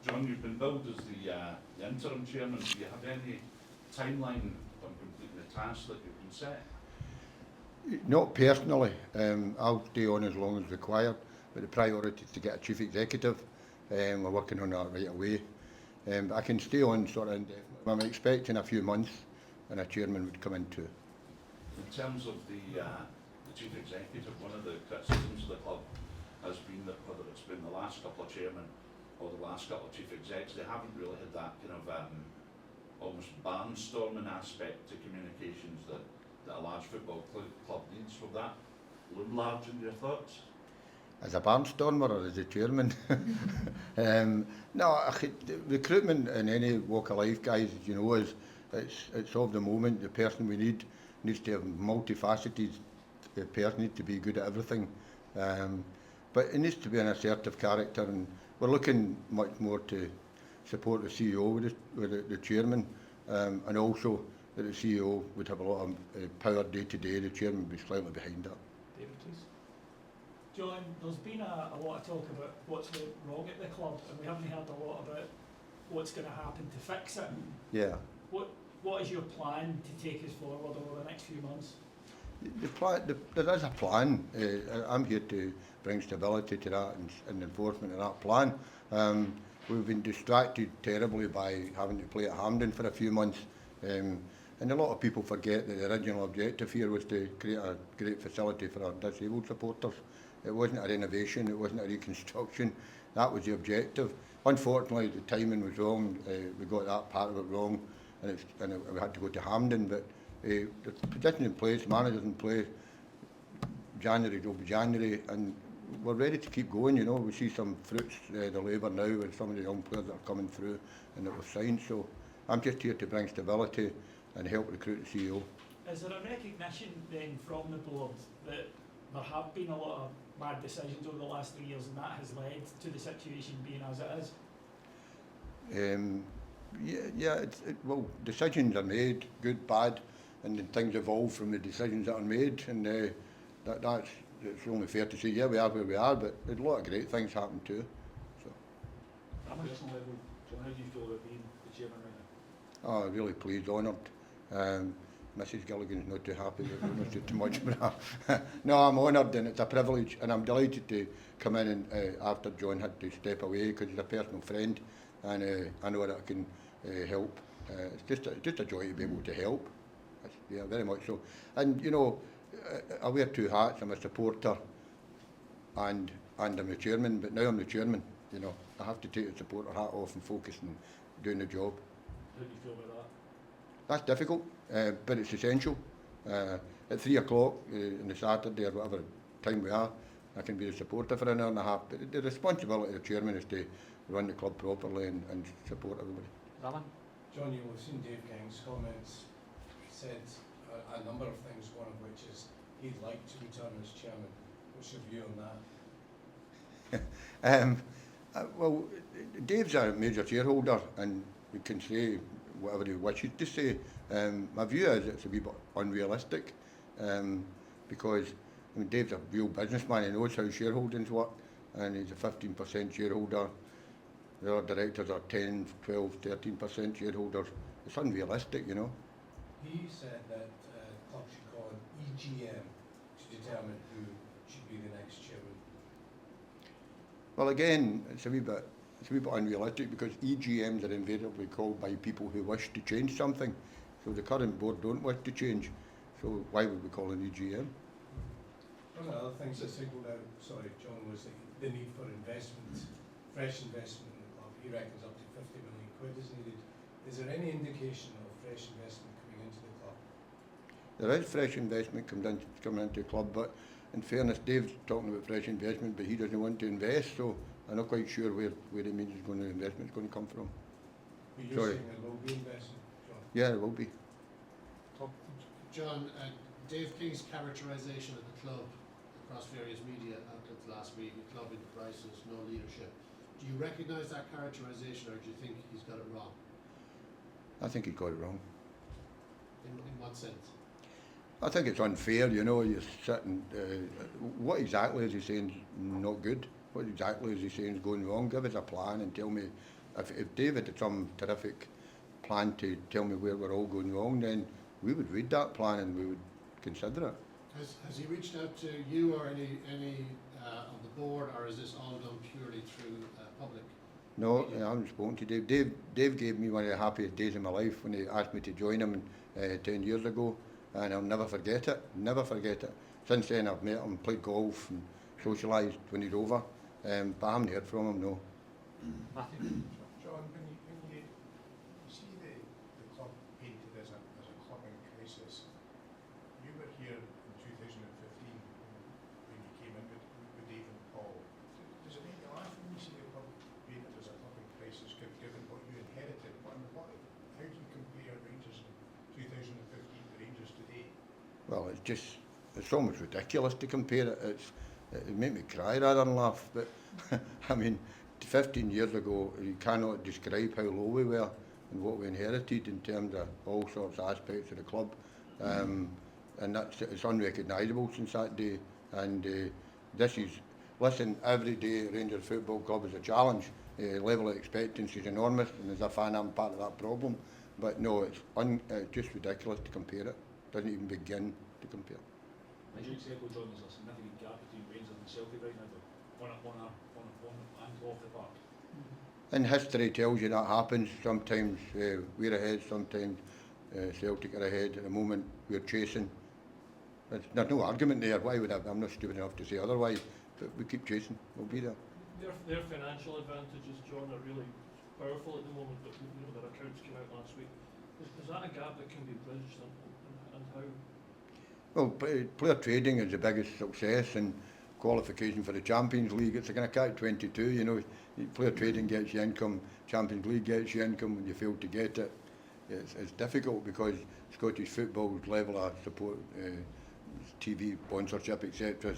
John, you've been billed as the interim chairman. Do you have any timeline on completing the task that you've been set? Not personally. I'll stay on as long as required, but the priority is to get a chief executive. We're working on that right away. But I can stay on sort of indefinitely. I'm expecting a few months and a chairman would come into. In terms of the chief executive, one of the criticisms of the club has been that whether it's been the last couple of chairmen or the last couple of chief execs, they haven't really had that kind of almost barnstorming aspect to communications that a large football club needs. Will that loom large in your thoughts? As a barnstormer or as a chairman? No, recruitment in any walk of life, guys, as you know, it's of the moment. The person we need needs to have multifaceted. The person needs to be good at everything. But it needs to be an assertive character, and we're looking much more to support the CEO with the chairman, and also that the CEO would have a lot of power day to day. The chairman would be slightly behind that. David, please. John, there's been a lot of talk about what's wrong at the club, and we haven't heard a lot about what's going to happen to fix it. Yeah. What is your plan to take us forward over the next few months? There is a plan. I'm here to bring stability to that and enforcement of that plan. We've been distracted terribly by having to play at Hampden for a few months. And a lot of people forget that the original objective here was to create a great facility for our disabled supporters. It wasn't a renovation, it wasn't a reconstruction. That was the objective. Unfortunately, the timing was wrong. We got that part of it wrong, and we had to go to Hampden. But the position in place, managers in place, January will be January, and we're ready to keep going. You know, we see some fruits, the labour now with some of the young players that are coming through and that we've signed. So I'm just here to bring stability and help recruit the CEO. Is there a recognition then from the board that there have been a lot of bad decisions over the last 3 years, and that has led to the situation being as it is? Well, decisions are made, good, bad, and then things evolve from the decisions that are made, and that's it's only fair to say, yeah, we are where we are, but a lot of great things happen too. So. At a personal level, John, how do you feel about being the chairman right now? Oh, really pleased, honoured. Mrs. Gilligan's not too happy that we don't do too much about that. No, I'm honoured, and it's a privilege, and I'm delighted to come in and after John had to step away because he's a personal friend, and I know that I can help. It's just a joy to be able to help. Yeah, very much so. And you know, I wear two hats. I'm a supporter and I'm the chairman, but now I'm the chairman. You know, I have to take the supporter hat off and focus on doing the job. How do you feel about that? That's difficult, but it's essential. At 3 o'clock on the Saturday or whatever time we are, I can be a supporter for an hour and a half. But the responsibility of the chairman is to run the club properly and support everybody. Alan? John, you will have seen Dave King's comments. He said a number of things, one of which is he'd like to return as chairman. What's your view on that? Well, Dave's a major shareholder, and we can say whatever he wishes to say. My view is it's a wee bit unrealistic, because I mean, Dave's a real businessman. He knows how shareholdings work, and he's a 15% shareholder. The other directors are 10, 12, 13% shareholders. It's unrealistic, you know. He said that the club should call an EGM to determine who should be the next chairman. Well, again, it's a wee bit unrealistic because EGMs are invariably called by people who wish to change something. So the current board don't wish to change. So why would we call an EGM? One of the other things that signalled out, John, was the need for investment, fresh investment in the club. He reckons up to 50 million quid is needed. Is there any indication of fresh investment coming into the club? There is fresh investment coming into the club, but in fairness, Dave's talking about fresh investment, but he doesn't want to invest, so I'm not quite sure where he means investment's going to come from. But you're saying there will be investment, John? Yeah, there will be. John, Dave King's characterisation of the club across various media outlets last week, a club in crisis, no leadership. Do you recognise that characterisation, or do you think he's got it wrong? I think he got it wrong. In what sense? I think it's unfair, you know, you're sitting, what exactly is he saying is not good? What exactly is he saying is going wrong? Give us a plan and tell me if David had some terrific plan to tell me where we're all going wrong, then we would read that plan and we would consider it. Has he reached out to you or any of the board, or is this all done purely through public? No, I haven't spoken to Dave. Dave gave me one of the happiest days of my life when he asked me to join him 10 years ago, and I'll never forget it, never forget it. Since then I've met him, played golf and socialised when he's over, but I haven't heard from him, no. Matthew? John, when you see the club painted as a club in crisis, you were here in 2015 when you came in with Dave and Paul. Does it make you laugh when you see the club painted as a club in crisis, given what you inherited? How do you compare Rangers in 2015 to Rangers today? Well, it's almost ridiculous to compare it. It made me cry rather than laugh, but I mean, 15 years ago, you cannot describe how low we were and what we inherited in terms of all sorts of aspects of the club. And it's unrecognisable since that day. And this is, listen, every day Rangers Football Club is a challenge. Level of expectancy is enormous, and as a fan I'm part of that problem. But no, it's just ridiculous to compare it. Doesn't even begin to compare. Would you accept, John, there's a significant gap between Rangers and Celtic right now, on and off the park? And history tells you that happens. Sometimes we're ahead, sometimes Celtic are ahead. At the moment we're chasing. There's no argument there. Why would I'm not stupid enough to say otherwise, but we keep chasing. We'll be there. Their financial advantages, John, are really powerful at the moment, but their accounts came out last week. Is that a gap that can be bridged, and how? Well, player trading is the biggest success, and qualification for the Champions League. It's a kind of catch-22, you know. Player trading gets you income, Champions League gets you income. When you fail to get it, it's difficult because Scottish football's level of support, TV sponsorship, etc.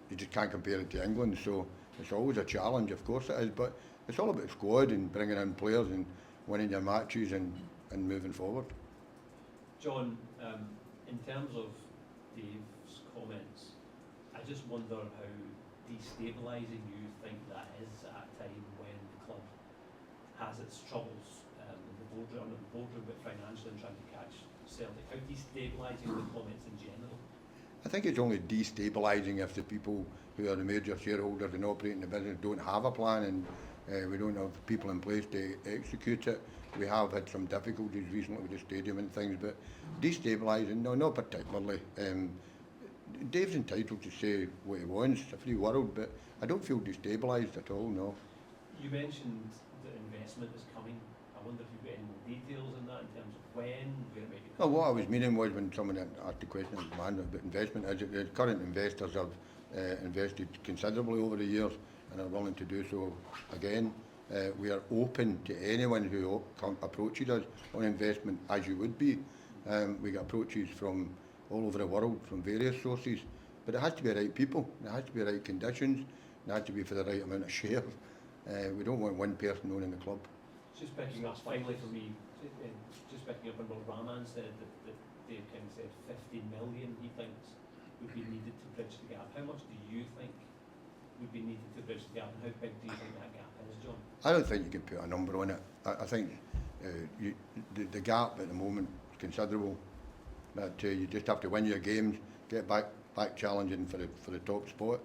You just can't compare it to England. So it's always a challenge, of course it is. But it's all about squad and bringing in players and winning your matches and moving forward. John, in terms of Dave's comments, I just wonder how destabilising you think that is at a time when the club has its troubles in the boardroom, but financially and trying to catch Celtic. How destabilising the comments in general? I think it's only destabilising if the people who are the major shareholders and operating the business don't have a plan, and we don't have people in place to execute it. We have had some difficulties recently with the stadium and things, but destabilising, no, not particularly. Dave's entitled to say what he wants, it's a free world, but I don't feel destabilised at all, no. You mentioned that investment is coming. I wonder if you've got any more details on that in terms of when, where it might be Well, coming. what I was meaning was when someone asked the question of management about investment, is that the current investors have invested considerably over the years and are willing to do so again. We are open to anyone who approaches us on investment, as you would be. We get approaches from all over the world, from various sources, but it has to be the right people, it has to be the right conditions, it has to be for the right amount of shares. We don't want one person owning the club. Just picking up finally for me, just picking up on what Rahman said, that Dave King said 50 million he thinks would be needed to bridge the gap. How much do you think would be needed to bridge the gap, and how big do you think that gap is, John? I don't think you can put a number on it. I think the gap at the moment is considerable. That you just have to win your games, get back challenging for the top spot,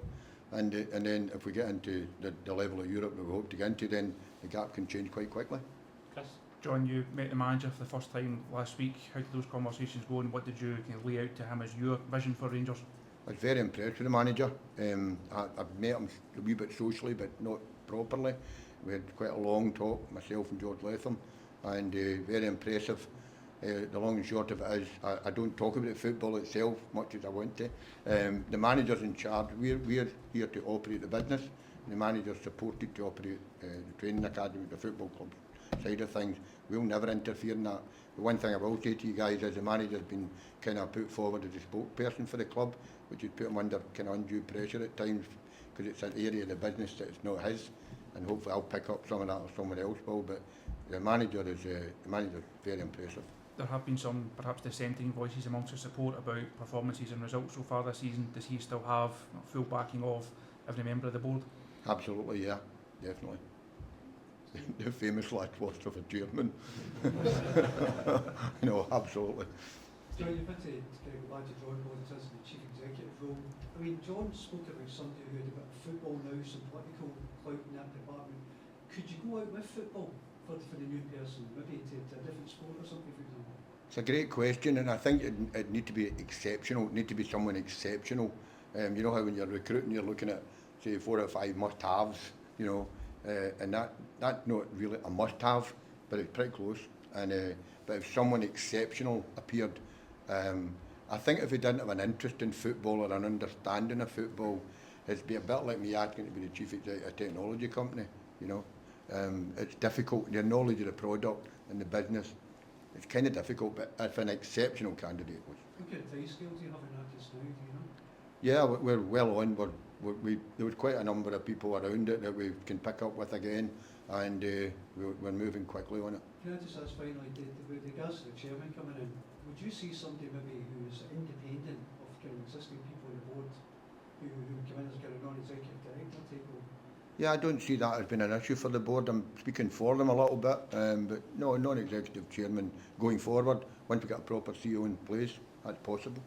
and then if we get into the level of Europe that we hope to get into, then the gap can change quite quickly. Chris? John, you met the manager for the first time last week. How did those conversations go, and what did you kind of lay out to him as your vision for Rangers? I was very impressed with the manager. I've met him a wee bit socially, but not properly. We had quite a long talk, myself and George Latham, and very impressive. The long and short of it is, I don't talk about football itself much as I want to. The manager's in charge. We're here to operate the business. The manager's supported to operate the training academy, the football club side of things. We'll never interfere in that. The one thing I will say to you guys is the manager's been kind of put forward as a spokesperson for the club, which has put him under kind of undue pressure at times because it's an area of the business that is not his, and hopefully I'll pick up some of that or someone else will. But the manager is very impressive. There have been some perhaps dissenting voices amongst the support about performances and results so far this season. Does he still have full backing of every member of the board? Absolutely, yeah, definitely. the famous last words of a chairman. You know, absolutely. John, you've had to kind of go back to John Bontas in the chief executive role. I mean, John spoke about somebody who had a bit of football now, some political clout in that department. Could you go out with football for the new person, maybe to a different sport or something, for example? It's a great question, and I think it need to be exceptional. It need to be someone exceptional. You know how when you're recruiting, you're looking at, say, 4 or 5 must-haves, you know, and that's not really a must-have, but it's pretty close. And but if someone exceptional appeared, I think if he didn't have an interest in football or an understanding of football, it'd be a bit like me asking to be the chief executive of a technology company, you know. It's difficult, your knowledge of the product and the business, it's kind of difficult, but if an exceptional candidate was. What kind of time scale do you have in that just now, do you know? Yeah, we're well on. There was quite a number of people around it that we can pick up with again, and we're moving quickly on it. Can I just ask finally, with regards to the chairman coming in, would you see somebody maybe who's independent of kind of existing people on the board who come in as kind of non-executive director take over? Yeah, I don't see that as being an issue for the board. I'm speaking for them a little bit, but no, non-executive chairman going forward, once we get a proper CEO in place, that's possible.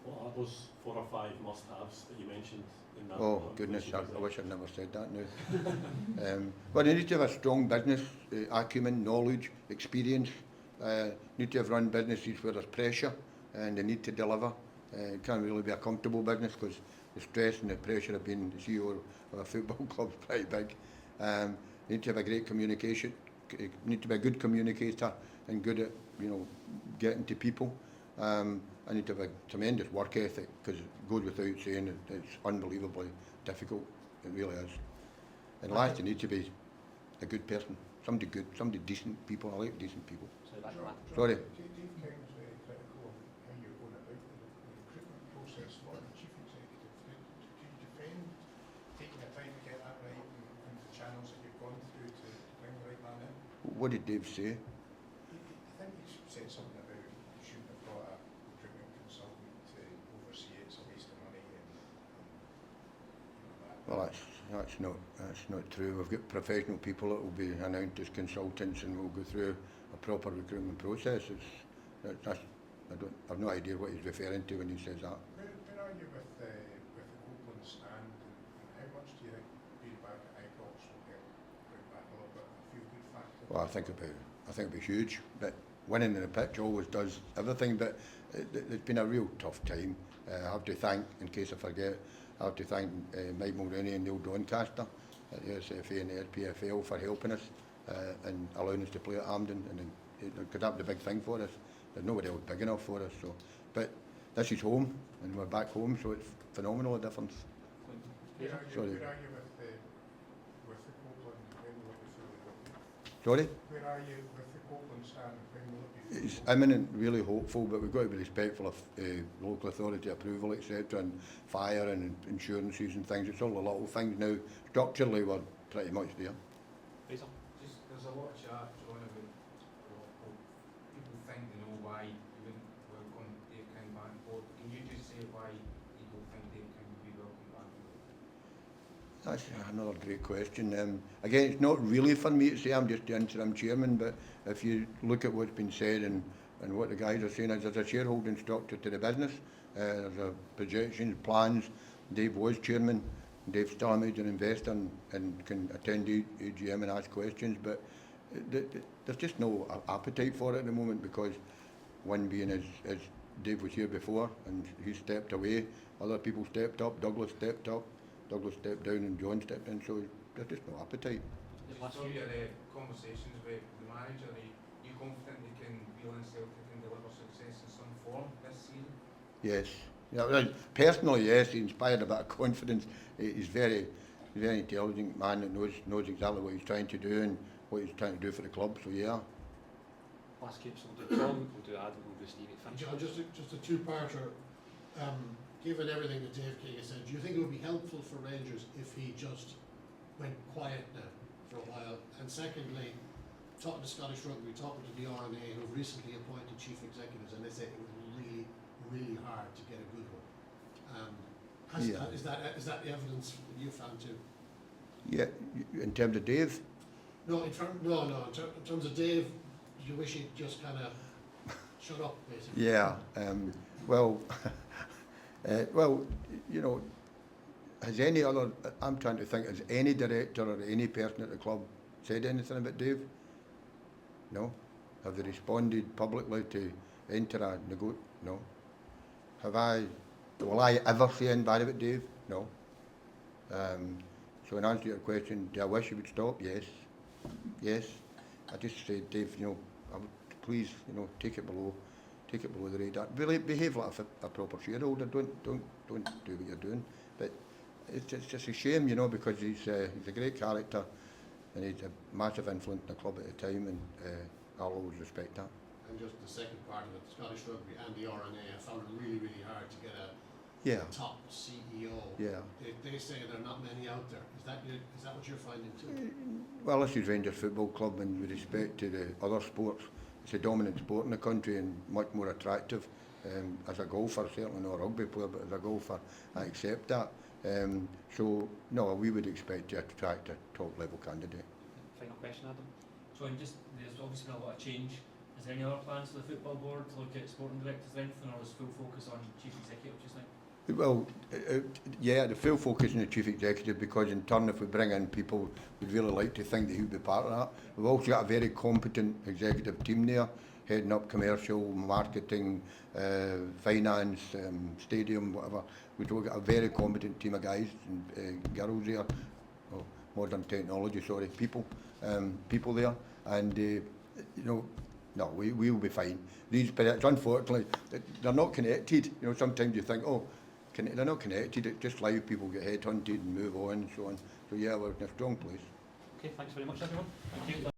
What are those 4 or 5 must-haves that you mentioned in that? Oh, goodness, I wish I'd never said that now. Well, you need to have a strong business acumen, knowledge, experience. Need to have run businesses where there's pressure and they need to deliver. It can't really be a comfortable business because the stress and the pressure of being the CEO of a football club is pretty big. You need to have a great communication. You need to be a good communicator and good at, you know, getting to people. I need to have a tremendous work ethic because it goes without saying it's unbelievably difficult. It really is. And last, you need to be a good person, somebody good, somebody decent people. I like decent people. Sorry. Dave King's very critical of how you're going about the recruitment process for the chief executive. Do you defend taking the time to get that right and the channels that you've gone through to bring the right man in? What did Dave say? I think he said something about you shouldn't have brought a recruitment consultant to oversee it. It's a waste of money and you know that. Well, that's not true. We've got professional people that will be announced as consultants, and we'll go through a proper recruitment process. I've no idea what he's referring to when he says that. Where are you with the Copeland stand, and how much do you think being back at Ibrox will help bring back a little bit of a feel-good factor? Well, I think it'll be huge. But winning in the pitch always does everything. But it's been a real tough time. I have to thank, in case I forget, Mike Mulroney and Neil Doncaster at the SFA and the SPFL for helping us and allowing us to play at Hampden. And because that was a big thing for us. There's nobody else big enough for us. So, but this is home, and we're back home, so it's phenomenal, a difference. Where are you Sorry. with the Copeland, when will it be fully open? Sorry? Where are you with the Copeland stand, when will it be fully It's open? imminent, really hopeful, but we've got to be respectful of local authority approval, etc., and fire and insurances and things. It's all the little things now. Structurally, we're pretty much there. Faisal? Just, there's a lot of chat, John, about people think they know why you wouldn't welcome Dave King back on board. Can you just say why you don't think Dave King would be welcome back on board? That's another great question. Again, it's not really for me to say. I'm just the interim chairman, but if you look at what's been said and what the guys are saying, is there's a shareholding structure to the business. There's a projections, plans. Dave was chairman. Dave's still a major investor and can attend AGM and ask questions, but there's just no appetite for it at the moment because one being as Dave was here before and he stepped away, other people stepped up, Douglas stepped up, Douglas stepped down and John stepped in, so there's just no appetite. Just from your conversations with the manager, are you confident they can Whelan and Celtic can deliver success in some form this season? Yes. Yeah, well, personally, yes, he inspired a bit of confidence. He's very intelligent man that knows exactly what he's trying to do and what he's trying to do for the club, so yeah. Last case, we'll do John, we'll do Adam, we'll do Stevie. John, just a two-parter. Given everything that Dave King has said, do you think it would be helpful for Rangers if he just went quiet now for a while? And secondly, talking to Scottish Rugby, talking to the RNA, who have recently appointed chief executives, and they say it was really, really hard to get a good one. Is that evidence that you found too? Yeah, in terms of Dave, No, in terms of Dave, you wish he'd just kind of shut up, basically. Yeah, well, well, you know, has any other, I'm trying to think, has any director or any person at the club said anything about Dave? No? Have they responded publicly to enter a No. Will I ever say anything bad about Dave? No. So in answer to your question, do I wish he would stop? Yes. Yes. I just say, Dave, you know, I would, please, you know, take it below the radar. Really behave like a proper shareholder. Don't do what you're doing. But it's just a shame, you know, because he's a great character and he's a massive influence in the club at the time, and I'll always respect that. And just the second part of it, Scottish Rugby and the RNA, I found it really, really hard to get a top CEO. Yeah. They say there are not many out there. Is that what you're finding too? Well, this is Rangers Football Club, and with respect to the other sports, it's a dominant sport in the country and much more attractive. As a golfer, certainly not a rugby player, but as a golfer, I accept that. So, no, we would expect to attract a top-level candidate. Final question, Adam. So, there's obviously been a lot of change. Is there any other plans for the football board to look at sporting directors or anything, or is full focus on chief executive just now? Well, yeah, the full focus on the chief executive, because in turn, if we bring in people, we'd really like to think that he'd be part of that. We've also got a very competent executive team there, heading up commercial, marketing, finance, stadium, whatever. We've got a very competent team of guys and girls there, modern technology, sorry, people there, and you know, no, we will be fine. But unfortunately, they're not connected. You know, sometimes you think, oh, they're not connected. It's just live people get headhunted and move on and so on. So yeah, we're in a strong place. Okay, thanks very much, everyone. Thank you.